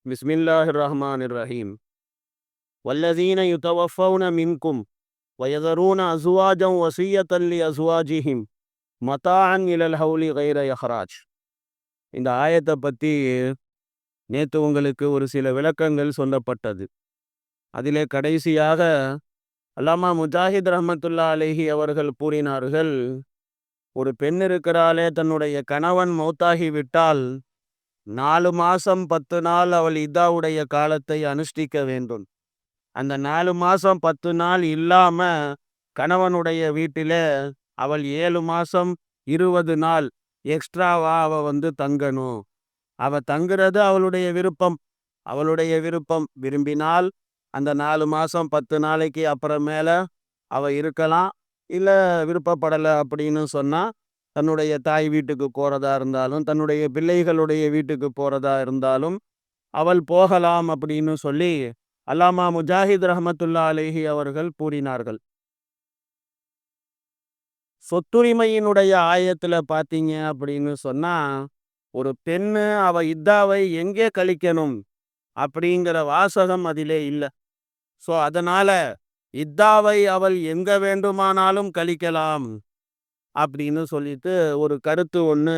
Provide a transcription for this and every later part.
பிஸ்மில்லாஹிர் ரஹ்மானிர் ரஹீம். வல்லதீன யுதவஃபௌன மின்கும் வயதரூன அஸ்வாஜம் வசிய்யத்தன் லி அஸ்வாஜிஹிம் மதாஅன் இலல் ஹவுலி கைர இஹ்ராஜ். இந்த ஆயத்தை பற்றி நேற்று உங்களுக்கு ஒரு சில விளக்கங்கள் சொல்லப்பட்டது. அதிலே கடைசியாக அல்லாமா முஜாஹித் ரஹ்மத்துல்லா அலைஹி அவர்கள் கூறினார்கள், ஒரு பெண் இருக்கிறாளே, தன்னுடைய கணவன் மௌத்தாகி விட்டால் 4 மாசம் 10 நாள் அவள் இதாவுடைய காலத்தை அனுஷ்டிக்க வேண்டும். அந்த 4 மாசம் 10 நாள் இல்லாம கணவனுடைய வீட்டிலே அவள் 7 மாசம் 20 நாள் எக்ஸ்ட்ராவா அவ தங்கணும். அவ தங்குறது அவளுடைய விருப்பம். அவளுடைய விருப்பம். விரும்பினால் அந்த 4 மாசம் 10 நாளைக்கு அப்புறமேல அவ இருக்கலாம். இல்லை விருப்பப்படலை அப்படின்னு சொன்னா தன்னுடைய தாய் வீட்டுக்கு போறதா இருந்தாலும் தன்னுடைய பிள்ளைகளுடைய வீட்டுக்கு போறதா இருந்தாலும் அவள் போகலாம் அப்படின்னு சொல்லி அல்லாமா முஜாஹித் ரஹமத்துல்லா அலைஹி அவர்கள் கூறினார்கள். சொத்துரிமையினுடைய ஆயத்துல பார்த்தீங்க அப்படின்னு சொன்னா, ஒரு பெண்ணு அவ இத்தாவை எங்கே கழிக்கணும் அப்படிங்கிற வாசகம் அதிலே இல்லை. ஸோ அதனால இத்தாவை அவள் எங்க வேண்டுமானாலும் கழிக்கலாம் அப்படின்னு சொல்லிட்டு ஒரு கருத்து ஒன்று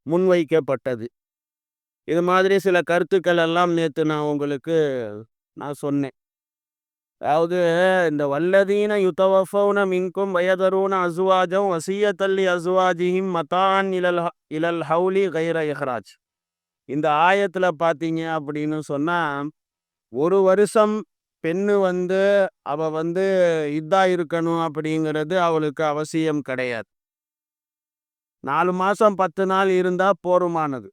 முன்வைக்கப்பட்டது. இது மாதிரி சில கருத்துக்கள் எல்லாம் நேற்று நான் சொன்னேன். அதாவது இந்த வல்லதீன யுதவஃபௌன மின்கும் வயதரூன அஸ்வாஜம் வசிய்யத்தல்லி அஸ்வாஜிஹிம் மதான் இலல் ஹவுலி கைர இஹ்ராஜ். இந்த ஆயத்துல பார்த்தீங்க அப்படின்னு சொன்னா, ஒரு வருஷம் பெண்ணு அவ இதா இருக்கணும் அப்படிங்கிறது அவளுக்கு அவசியம் கிடையாது. 4 மாசம் 10 நாள் இருந்தா போருமானது.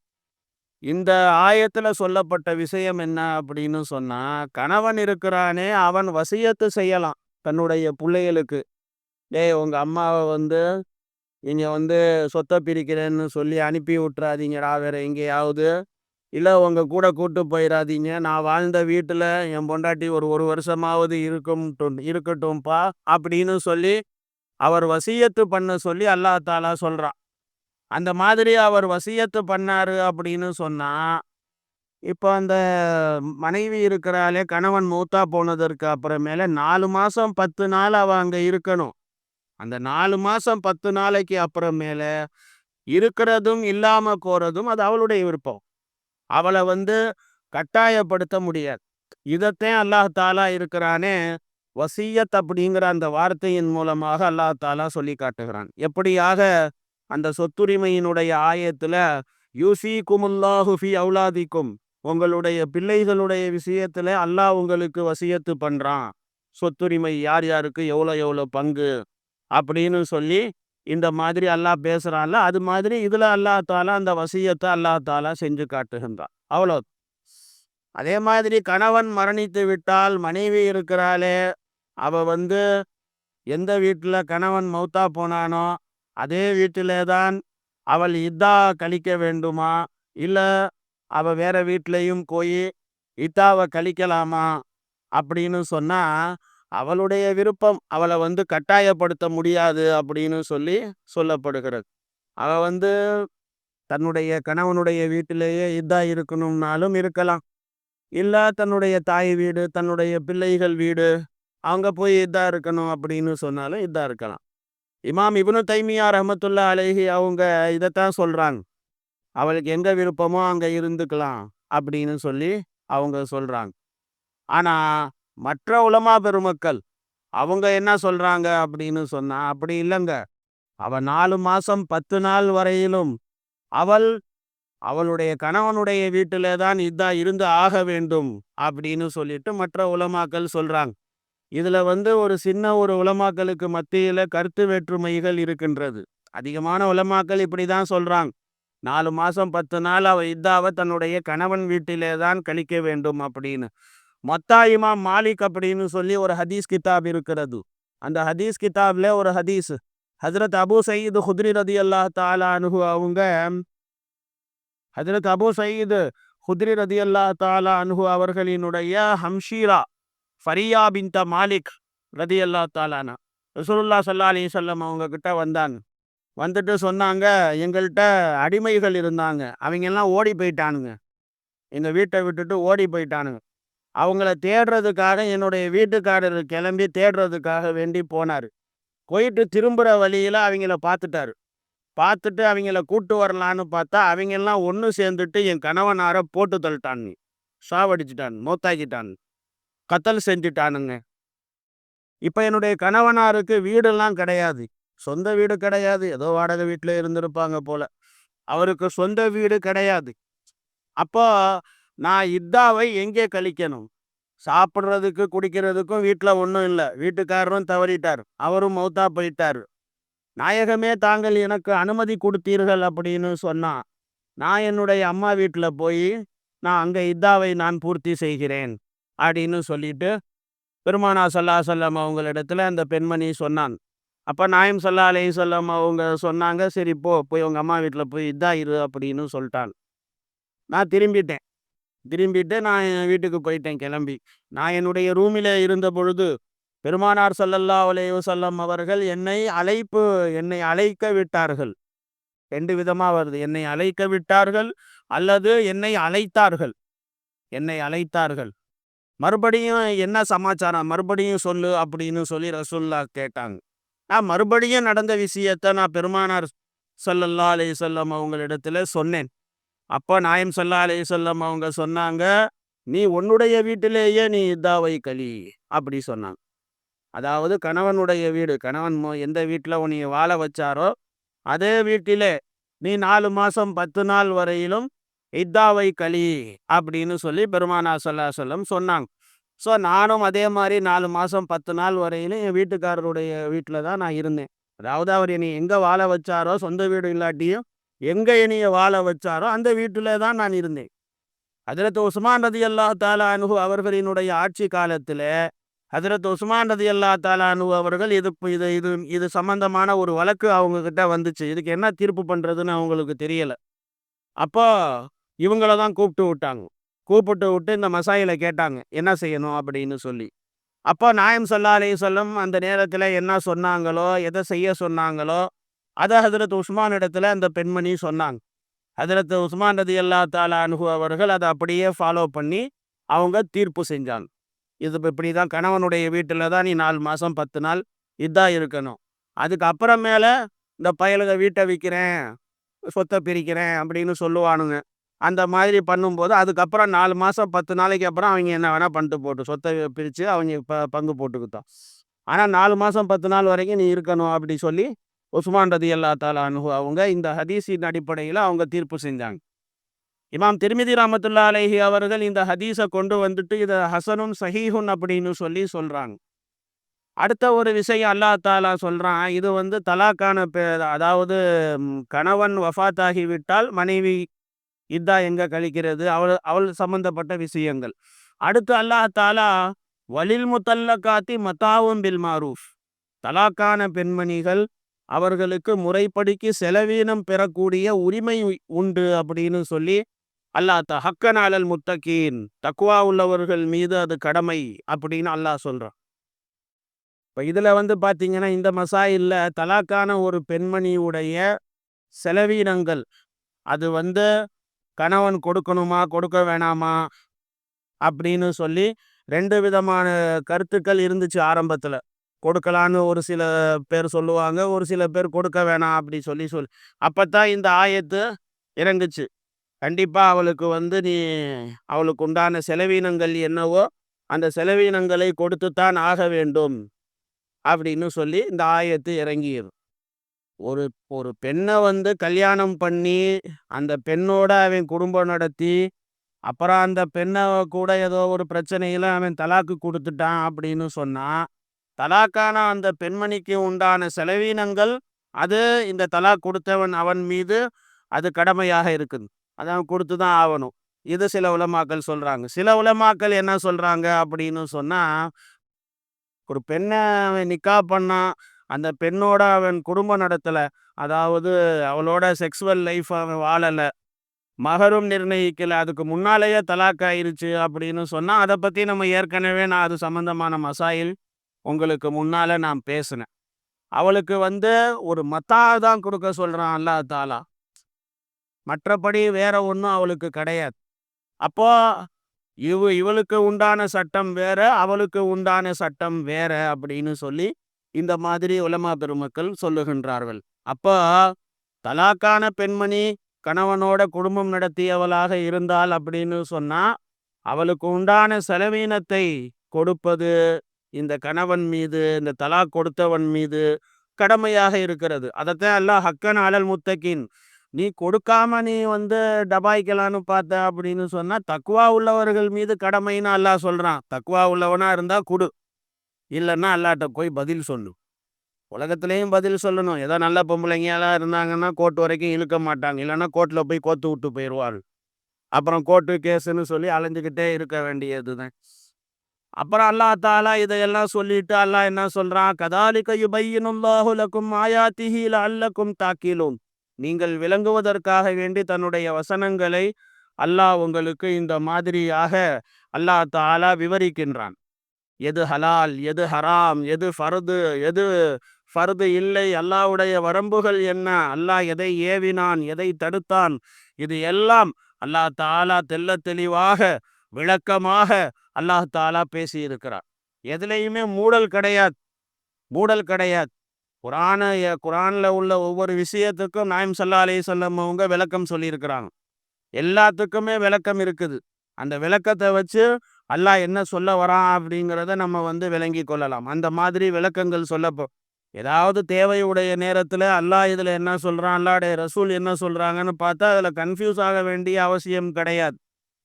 இந்த ஆயத்துல சொல்லப்பட்ட விஷயம் என்ன அப்படின்னு சொன்னா, கணவன் இருக்கிறானே அவன் வசியத்து செய்யலாம் தன்னுடைய பிள்ளைகளுக்கு. டேய், உங்க அம்மாவை நீங்க சொத்தை பிரிக்கிறேன்னு சொல்லி அனுப்பி விட்டுறாதீங்கடா வேற எங்கேயாவது. இல்லை உங்க கூட கூட்டு போயிடாதீங்க. நான் வாழ்ந்த வீட்டில் என் பொண்டாட்டி ஒரு வருஷமாவது இருக்கட்டும்பா அப்படின்னு சொல்லி அவர் வசியத்து பண்ண சொல்லி அல்லாஹ் தாலா சொல்றான். அந்த மாதிரி அவர் வசியத்து பண்ணாரு அப்படின்னு சொன்னா, இப்போ அந்த மனைவி இருக்கிறாளே, கணவன் மூத்தா போனதற்கு அப்புறமேல 4 மாசம் 10 நாள் அவ அங்க இருக்கணும். அந்த 4 மாசம் 10 நாளைக்கு அப்புறமேல இருக்கிறதும் இல்லாம போறதும் அது அவளுடைய விருப்பம். அவளை கட்டாயப்படுத்த முடியாது. இதத்தான் அல்லாஹ் தாலா இருக்கிறானே வசியத் அப்படிங்கிற அந்த வார்த்தையின் மூலமாக அல்லாஹ் தாலா சொல்லி காட்டுகிறான். எப்படியாக அந்த சொத்துரிமையினுடைய ஆயத்துல யூசிகுமுல்லாஹு ஃபி அவுலாதிக்கும், உங்களுடைய பிள்ளைகளுடைய விஷயத்துல அல்லாஹ் உங்களுக்கு வசியத்து பண்றான். சொத்துரிமை யார் யாருக்கு எவ்வளோ எவ்வளோ பங்கு அப்படின்னு சொல்லி இந்த மாதிரி அல்லாஹ் பேசுறான்ல, அது மாதிரி இதுல அல்லாஹ் தாலா அந்த வசியத்தை அல்லாஹ் தாலா செஞ்சு காட்டுகின்றான். அவ்வளோ. அதே மாதிரி கணவன் மரணித்து விட்டால் மனைவி இருக்கிறாளே, அவ எந்த வீட்டில் கணவன் மௌத்தா போனானோ அதே வீட்டிலே தான் அவள் இதா கழிக்க வேண்டுமா, இல்லை அவ வேற வீட்லேயும் போய் இதாவை கழிக்கலாமா அப்படின்னு சொன்னா அவளுடைய விருப்பம். அவளை கட்டாயப்படுத்த முடியாது அப்படின்னு சொல்லப்படுகிறது. அவ தன்னுடைய கணவனுடைய வீட்டிலேயே இதா இருக்கணும்னாலும் இருக்கலாம். இல்லை தன்னுடைய தாய் வீடு தன்னுடைய பிள்ளைகள் வீடு அவங்க போய் இதா இருக்கணும் அப்படின்னு சொன்னாலும் இதா இருக்கலாம். இமாம் இப்னு தைமியா ரஹ்மத்துல்லா அலைஹி அவங்க இதைத்தான் சொல்றாங்க. அவளுக்கு எங்க விருப்பமோ அங்க இருந்துக்கலாம் அப்படின்னு சொல்லி அவங்க சொல்றாங்க. ஆனா மற்ற உலமா பெருமக்கள் அவங்க என்ன சொல்றாங்க அப்படின்னு சொன்னா, அப்படி இல்லைங்க. அவ 4 மாசம் 10 நாள் வரையிலும் அவள் அவளுடைய கணவனுடைய வீட்டிலே தான் இதா இருந்து ஆக வேண்டும் அப்படின்னு சொல்லிட்டு மற்ற உலமாக்கள் சொல்றாங்க. இதுல ஒரு சின்ன ஒரு உலமாக்களுக்கு மத்தியில கருத்து வேற்றுமைகள் இருக்கின்றது. அதிகமான உலமாக்கள் இப்படிதான் சொல்றாங்க. 4 மாசம் 10 நாள் அவ இதாவை தன்னுடைய கணவன் வீட்டிலே தான் கழிக்க வேண்டும் அப்படின்னு. மொத்தா இமாம் மாலிக் அப்படின்னு சொல்லி ஒரு ஹதீஸ் கிதாப் இருக்கிறது. அந்த ஹதீஸ் கிதாப்ல ஒரு ஹதீஸ் ஹஜ்ரத் அபு சயீத் குத்ரி ரதியல்லாஹு தஆலா அன்ஹு அவங்க ஹஜ்ரத் அபு சயீத் குத்ரி ரதியல்லாஹு தஆலா அன்ஹு அவர்களினுடைய ஹம்ஷீரா ஃபரியா பின்த மாலிக் ரதியல்லாஹு தஆலா அன்ஹா ரசூலுல்லாஹி ஸல்லல்லாஹு அலைஹி வஸல்லம் அவங்க கிட்ட வந்தாங்க. வந்துட்டு சொன்னாங்க, எங்கள்கிட்ட அடிமைகள் இருந்தாங்க, அவங்க எல்லாம் ஓடி போயிட்டானுங்க. எங்க வீட்டை விட்டுட்டு ஓடி போயிட்டானுங்க. அவங்கள தேடுறதுக்காக என்னுடைய வீட்டுக்காரர் கிளம்பி தேடுறதுக்காக வேண்டி போனாரு. போயிட்டு திரும்புற வழியில அவங்கள பார்த்துட்டாரு. பார்த்துட்டு அவங்கள கூட்டு வரலான்னு பார்த்தா அவங்க எல்லாம் ஒன்று சேர்ந்துட்டு என் கணவனார போட்டு தள்ளிட்டானுங்க. சாவடிச்சுட்டான், மௌத்தாக்கிட்டான், கத்தல் செஞ்சுட்டானுங்க. இப்ப என்னுடைய கணவனாருக்கு வீடெல்லாம் கிடையாது. சொந்த வீடு கிடையாது. ஏதோ வாடகை வீட்டில் இருந்திருப்பாங்க போல. அவருக்கு சொந்த வீடு கிடையாது. அப்போ நான் இத்தாவை எங்கே கழிக்கணும்? சாப்பிட்றதுக்கு குடிக்கிறதுக்கும் வீட்டில் ஒன்றும் இல்லை. வீட்டுக்காரரும் தவறிட்டார், அவரும் மௌத்தா போயிட்டார். நாயகமே தாங்கள் எனக்கு அனுமதி கொடுத்தீர்கள் அப்படின்னு சொன்னா நான் என்னுடைய அம்மா வீட்டில் போய் நான் அங்கே இத்தாவை நான் பூர்த்தி செய்கிறேன் அப்படின்னு சொல்லிட்டு பெருமானா ஸல்லல்லாஹு அலைஹி வஸல்லம் அவங்களிடத்துல அந்த பெண்மணி சொன்னான். அப்போ நாயம் ஸல்லல்லாஹு அலைஹி வஸல்லம் அவங்க சொன்னாங்க, சரி போய் உங்கள் அம்மா வீட்டில் போய் இதா இரு அப்படின்னு சொல்லிட்டான். நான் திரும்பிட்டு நான் என் வீட்டுக்கு போயிட்டேன் கிளம்பி. நான் என்னுடைய ரூமில் இருந்த பொழுது பெருமானார் ஸல்லல்லாஹு அலைஹி வஸல்லம் அவர்கள் என்னை அழைக்க விட்டார்கள். 2 விதமா வருது. என்னை அழைக்க விட்டார்கள் அல்லது என்னை அழைத்தார்கள். மறுபடியும் என்ன சமாச்சாரம், மறுபடியும் சொல்லு அப்படின்னு சொல்லி ரசூலுல்லாஹ் கேட்டாங்க. நான் மறுபடியும் நடந்த விஷயத்த நான் பெருமானார் ஸல்லல்லாஹு அலைஹி வஸல்லம் அவங்களிடத்துல சொன்னேன். அப்போ நாயம் ஸல்லல்லாஹு அலைஹி வஸல்லம் அவங்க சொன்னாங்க, நீ உன்னுடைய வீட்டிலேயே நீ இத்தாவை கழி அப்படி சொன்னாங்க. அதாவது கணவனுடைய வீடு, கணவன் எந்த வீட்டில் உன்னை வாழ வச்சாரோ அதே வீட்டிலே நீ 4 மாதம் 10 நாள் வரையிலும் இத்தாவை கழி அப்படின்னு சொல்லி பெருமானார் ஸல்லல்லாஹு அலைஹி வஸல்லம் சொன்னாங்க. ஸோ நானும் அதே மாதிரி 4 மாதம் 10 நாள் வரையிலும் என் வீட்டுக்காரருடைய வீட்டில் தான் நான் இருந்தேன். அதாவது அவர் என்னை எங்கே வாழ வச்சாரோ, சொந்த வீடு இல்லாட்டியும் எங்கே என்னைய வாழ வச்சாரோ அந்த வீட்டில் தான் நான் இருந்தேன். ஹஜ்ரத் உஸ்மான் ரலியல்லாஹு தஆலா அன்ஹு அவர்களினுடைய ஆட்சி காலத்தில் ஹஜ்ரத் உஸ்மான் ரலியல்லாஹு தஆலா அன்ஹு அவர்கள் இது சம்பந்தமான ஒரு வழக்கு அவங்க கிட்ட வந்துச்சு. இதுக்கு என்ன தீர்ப்பு பண்றதுன்னு அவங்களுக்கு தெரியல. அப்போ இவங்கள தான் கூப்பிட்டு விட்டு இந்த மசாயிலை கேட்டாங்க, என்ன செய்யணும் அப்படின்னு சொல்லி. அப்போ நாயம் ஸல்லல்லாஹு அலைஹி வஸல்லம் அந்த நேரத்தில் என்ன சொன்னாங்களோ, எதை செய்ய சொன்னாங்களோ அதை ஹஜ்ரத் உஸ்மான் இடத்துல அந்த பெண்மணி சொன்னாங்க. ஹஜ்ரத் உஸ்மான் ரலியல்லாஹு தஆலா அன்ஹு அவர்கள் அதை அப்படியே ஃபாலோ பண்ணி அவங்க தீர்ப்பு செஞ்சாங்க. இது இப்படி தான், கணவனுடைய வீட்டில் தான் நீ 4 மாதம் 10 நாள் இதான் இருக்கணும். அதுக்கு அப்புறமேல இந்த பயலுக வீட்டை விற்கிறேன், சொத்தை பிரிக்கிறேன் அப்படின்னு சொல்லுவானுங்க. அந்த மாதிரி பண்ணும்போது அதுக்கப்புறம் 4 மாதம் 10 நாளைக்கு அப்புறம் அவங்க என்ன வேணால் பண்ணிட்டு போட்டு சொத்தை பிரித்து அவங்க பங்கு போட்டுக்கிட்டோம். ஆனால் 4 மாதம் 10 நாள் வரைக்கும் நீ இருக்கணும் அப்படி சொல்லி உஸ்மான் ரலியல்லாஹு தஆலா அன்ஹு அவங்க இந்த ஹதீஸின் அடிப்படையில் அவங்க தீர்ப்பு செஞ்சாங்க. இமாம் திர்மிதி ரஹ்மத்துல்லாஹி அலைஹி அவர்கள் இந்த ஹதீஸை கொண்டு வந்துட்டு இதை ஹசனுன் சஹீஹுன் அப்படின்னு சொல்றாங்க. அடுத்த ஒரு விஷயம் அல்லாஹ் தாலா சொல்றான், இது தலாக்கான அதாவது கணவன் வஃபாத்தாகி விட்டால் மனைவி இதா எங்க கழிக்கிறது, அவள் சம்பந்தப்பட்ட விஷயங்கள். அடுத்து அல்லாஹ் தாலா வலில் முத்தல்லகாத்தி மத்தாவும் பில் மாரூஃப், தலாக்கான பெண்மணிகள் அவர்களுக்கு முறைப்படிக்கு செலவீனம் பெறக்கூடிய உரிமை உண்டு அப்படின்னு சொல்லி அல்லாஹ் ஹக்கன் அலல் முத்தகீன், தக்வா உள்ளவர்கள் மீது அது கடமை அப்படின்னு அல்லாஹ் சொல்றான். இப்போ இதில் பார்த்தீங்கன்னா இந்த மசாயில்ல தலாக்கான ஒரு பெண்மணியுடைய செலவீனங்கள் அது கணவன் கொடுக்கணுமா கொடுக்க வேணாமா அப்படின்னு சொல்லி 2 விதமான கருத்துக்கள் இருந்துச்சு ஆரம்பத்தில். கொடுக்கலான்னு ஒரு சில பேர் சொல்லுவாங்க, ஒரு சில பேர் கொடுக்க வேணாம் அப்படி சொல்லி அப்பத்தான் இந்த ஆயத்து இறங்குச்சு. கண்டிப்பா அவளுக்கு நீ அவளுக்கு உண்டான செலவீனங்கள் என்னவோ அந்த செலவீனங்களை கொடுத்துத்தான் ஆக வேண்டும் அப்படின்னு சொல்லி இந்த ஆயத்து இறங்கிடும். ஒரு ஒரு பெண்ணை கல்யாணம் பண்ணி அந்த பெண்ணோட அவன் குடும்பம் நடத்தி அப்புறம் அந்த பெண்ணை கூட ஏதோ ஒரு பிரச்சனையில அவன் தலாக்கு கொடுத்துட்டான் அப்படின்னு சொன்னா தலாக்கான அந்த பெண்மணிக்கு உண்டான செலவீனங்கள் அது இந்த தலாக் கொடுத்தவன் அவன் மீது அது கடமையாக இருக்குது. அதான் கொடுத்து தான் ஆகணும். இது சில உலமாக்கள் சொல்றாங்க. சில உலமாக்கள் என்ன சொல்றாங்க அப்படின்னு சொன்னா, ஒரு பெண்ணை அவன் நிக்கா பண்ணான், அந்த பெண்ணோட அவன் குடும்பம் நடத்தல, அதாவது அவளோட செக்ஸுவல் லைஃப் அவன் வாழலை, மகரும் நிர்ணயிக்கல, அதுக்கு முன்னாலேயே தலாக் ஆயிருச்சு அப்படின்னு சொன்னா அதை பத்தி நம்ம ஏற்கனவே நான் அது சம்பந்தமான மசாயில் உங்களுக்கு முன்னால நான் பேசினேன். அவளுக்கு ஒரு மத்தா தான் கொடுக்க சொல்றான் அல்லாஹ் தாலா, மற்றபடி வேற ஒன்றும் அவளுக்கு கிடையாது. அப்போ இவளுக்கு உண்டான சட்டம் வேற, அவளுக்கு உண்டான சட்டம் வேற அப்படின்னு சொல்லி இந்த மாதிரி உலமா பெருமக்கள் சொல்லுகின்றார்கள். அப்போ தலாக்கான பெண்மணி கணவனோட குடும்பம் நடத்தியவளாக இருந்தால் அப்படின்னு சொன்னா அவளுக்கு உண்டான செலவீனத்தை கொடுப்பது இந்த கணவன் மீது, இந்த தலாக் கொடுத்தவன் மீது கடமையாக இருக்கிறது. அதைத்தான் அல்லாஹ் ஹக்கன் அலல் முத்தகின், நீ கொடுக்காம நீ டபாய்க்கலான்னு பார்த்த அப்படின்னு சொன்னா தக்குவா உள்ளவர்கள் மீது கடமைன்னு அல்லாஹ் சொல்றான். தக்குவா உள்ளவனா இருந்தா குடு, இல்லைன்னா அல்லாட்ட போய் பதில் சொல்லு. உலகத்திலையும் பதில் சொல்லணும். ஏதோ நல்ல பொம்பளைங்கெல்லாம் இருந்தாங்கன்னா கோர்ட் வரைக்கும் இழுக்க மாட்டாங்க, இல்லைன்னா கோர்ட்டில் போய் கோத்து விட்டு போயிடுவாரு. அப்புறம் கோர்ட்டு கேஸுன்னு சொல்லி அலைஞ்சுக்கிட்டே இருக்க வேண்டியதுதான். அப்புறம் அல்லாஹ் தாலா இதையெல்லாம் சொல்லிட்டு அல்லாஹ் என்ன சொல்றான், கதாலிக யுபையினுல்லாஹு லக்கும் ஆயாத்திஹி லஅல்லக்கும் தாக்கிலூன், நீங்கள் விளங்குவதற்காக வேண்டி தன்னுடைய வசனங்களை அல்லாஹ் உங்களுக்கு இந்த மாதிரியாக அல்லாஹ் தாலா விவரிக்கின்றான். எது ஹலால், எது ஹராம், எது ஃபர்து, எது ஃபர்து இல்லை, அல்லாஹ்வுடைய வரம்புகள் என்ன, அல்லாஹ் எதை ஏவினான், எதை தடுத்தான், இது எல்லாம் அல்லாஹ் தாலா தெள்ள தெளிவாக விளக்கமாக அல்லாஹ் தாலா பேசி இருக்கிறார். எதுலையுமே மூடல் கிடையாது, மூடல் கிடையாது. குரான்ல உள்ள ஒவ்வொரு விஷயத்துக்கும் நாயம் ஸல்லல்லாஹு அலைஹி வஸல்லம் அவங்க விளக்கம் சொல்லியிருக்கிறாங்க. எல்லாத்துக்குமே விளக்கம் இருக்குது. அந்த விளக்கத்தை வச்சு அல்லாஹ் என்ன சொல்ல வரான் அப்படிங்கிறத நம்ம விளங்கி கொள்ளலாம். அந்த மாதிரி விளக்கங்கள் சொல்லப்போ ஏதாவது தேவையுடைய நேரத்தில் அல்லாஹ் இதில் என்ன சொல்கிறான், அல்லாஹ்வுடைய ரசூல் என்ன சொல்கிறாங்கன்னு பார்த்தா அதில் கன்ஃபியூஸ் ஆக வேண்டிய அவசியம் கிடையாது.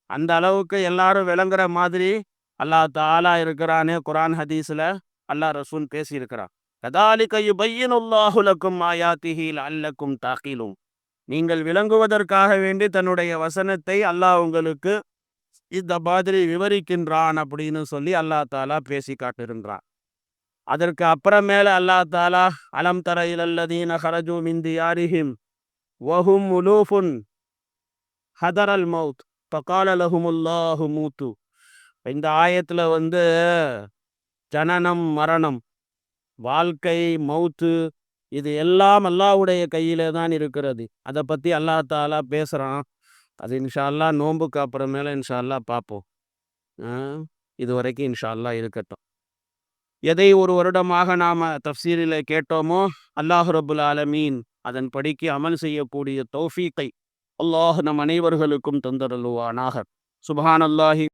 அந்த அளவுக்கு எல்லாரும் விளங்குற மாதிரி அல்லாஹ் தாலா இருக்கிறானே குரான் ஹதீஸில் அல்லாஹ் ரசூல் பேசியிருக்கிறான். கதாலிக யுபையினுல்லாஹு லக்கும் ஆயாத்திஹி லஅல்லக்கும் தாகிலூன், நீங்கள் விளங்குவதற்காக வேண்டி தன்னுடைய வசனத்தை அல்லாஹ் உங்களுக்கு இந்த மாதிரி விவரிக்கின்றான் அப்படின்னு சொல்லி அல்லாஹ் தாலா பேசி காட்டுகின்றான். அதற்கு அப்புறமேல அல்லாஹ் தாலா அலம் தர இலல்லதீன ஹரஜூ மின் தியாரிஹிம் வஹும் உலூஃபுன் ஹதரல் மௌத் ஃபகால லஹுமுல்லாஹு மூத்து. இந்த ஆயத்துல ஜனனம் மரணம், வாழ்க்கை மௌத்து, இது எல்லாம் அல்லாஹ்வுடைய கையிலே தான் இருக்கிறது. அதை பற்றி அல்லாஹ் தாலா பேசுகிறான். அது இன்ஷா அல்லாஹ் நோன்புக்கு அப்புறமேல இன்ஷா அல்லாஹ் பார்ப்போம். இது வரைக்கும் இன்ஷா அல்லாஹ் இருக்கட்டும். எதை ஒரு வருடமாக நாம் தஃப்சீரில் கேட்டோமோ அல்லாஹ் ரப்புல் ஆலமீன் அதன் படிக்கு அமல் செய்யக்கூடிய தௌஃபீக்கை அல்லாஹ் நம் அனைவர்களுக்கும் தந்தருள்வானாக. சுப்ஹானல்லாஹி